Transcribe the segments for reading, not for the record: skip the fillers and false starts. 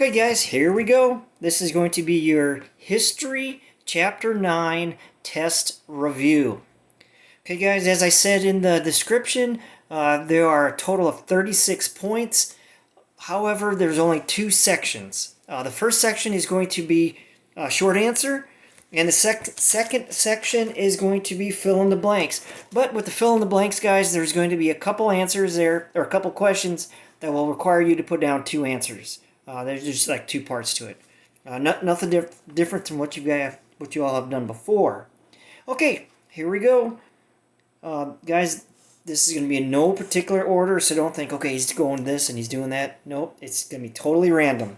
Okay guys, here we go. This is going to be your History Chapter 9 test review. Okay guys, as I said in the description, there are a total of 36 points. However, there's only two sections. The first section is going to be a short answer, and the second section is going to be fill in the blanks. But with the fill in the blanks, guys, there's going to be a couple answers there, or a couple questions that will require you to put down two answers. There's just like two parts to it. Nothing different than what you all have done before. Okay, here we go. Guys, this is going to be in no particular order, so don't think, okay, he's going this and he's doing that. Nope, it's going to be totally random.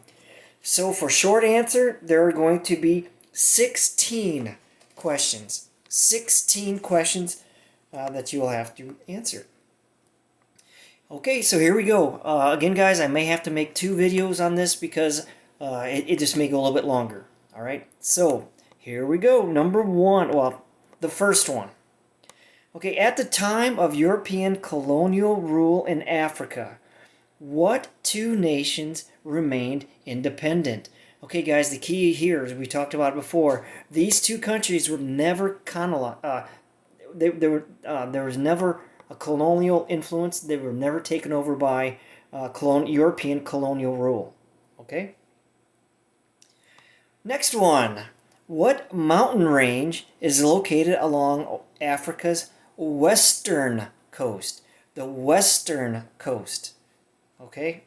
So for short answer, there are going to be 16 questions. 16 questions that you will have to answer. Okay, so here we go. Again, guys, I may have to make two videos on this because it just may go a little bit longer. All right, so here we go. Number one, well, the first one. Okay, at the time of European colonial rule in Africa, what two nations remained independent? Okay, guys, the key here, as we talked about before, these two countries were never there was never a colonial influence. They were never taken over by European colonial rule. Okay? Next one. What mountain range is located along Africa's western coast? The western coast. Okay?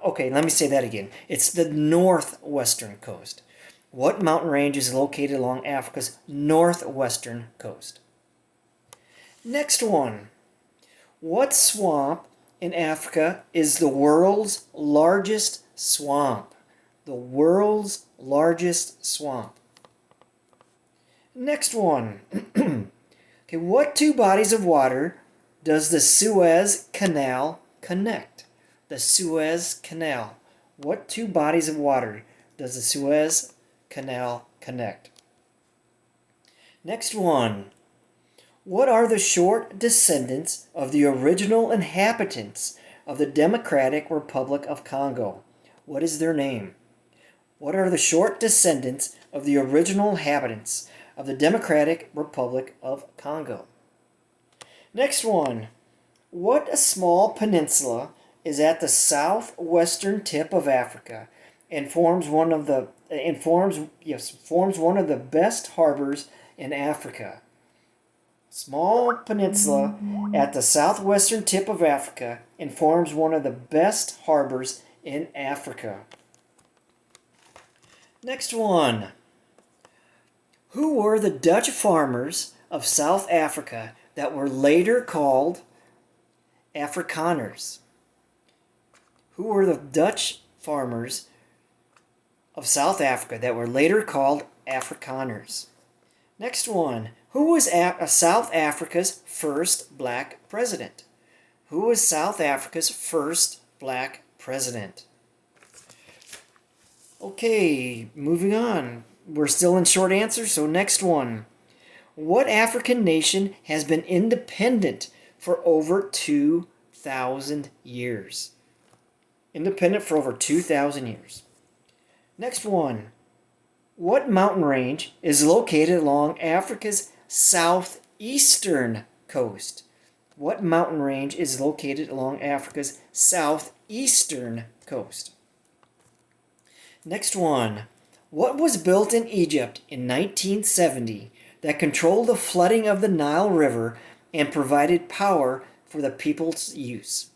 Okay, let me say that again. It's the northwestern coast. What mountain range is located along Africa's northwestern coast? Next one. What swamp in Africa is the world's largest swamp? The world's largest swamp. Next one. Okay, what two bodies of water does the Suez Canal connect? The Suez Canal. What two bodies of water does the Suez Canal connect? Next one. What are the short descendants of the original inhabitants of the Democratic Republic of Congo? What is their name? What are the short descendants of the original inhabitants of the Democratic Republic of Congo? Next one. What a small peninsula is at the southwestern tip of Africa and forms one of the best harbors in Africa? Small peninsula at the southwestern tip of Africa and forms one of the best harbors in Africa. Next one. Who were the Dutch farmers of South Africa that were later called Afrikaners? Who were the Dutch farmers of South Africa that were later called Afrikaners? Next one. Who was South Africa's first black president? Who was South Africa's first black president? Okay, moving on. We're still in short answers, so next one. What African nation has been independent for over 2,000 years? Independent for over 2,000 years. Next one. What mountain range is located along Africa's southeastern coast? What mountain range is located along Africa's southeastern coast? Next one. What was built in Egypt in 1970 that controlled the flooding of the Nile River and provided power for the people's use?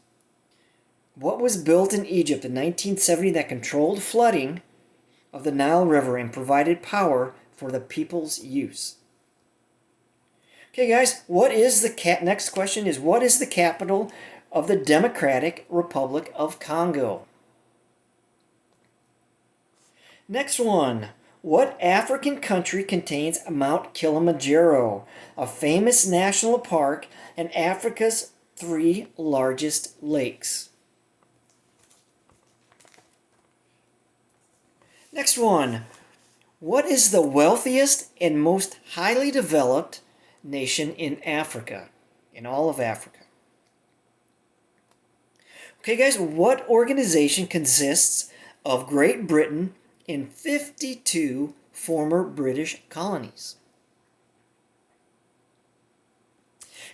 What was built in Egypt in 1970 that controlled flooding of the Nile River and provided power for the people's use? Okay, guys, next question is, what is the capital of the Democratic Republic of Congo? Next one. What African country contains Mount Kilimanjaro, a famous national park and Africa's 3 largest lakes? Next one. What is the wealthiest and most highly developed nation in Africa, in all of Africa? Okay, guys, what organization consists of Great Britain in 52 former British colonies?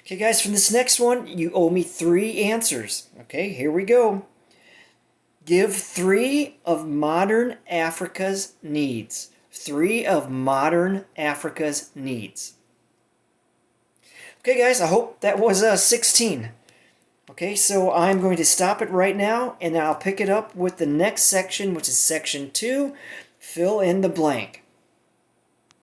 Okay, guys, from this next one, you owe me 3 answers. Okay, here we go. Give 3 of modern Africa's needs. 3 of modern Africa's needs. Okay, guys, I hope that was 16. Okay, so I'm going to stop it right now, and I'll pick it up with the next section, which is section 2, fill in the blank.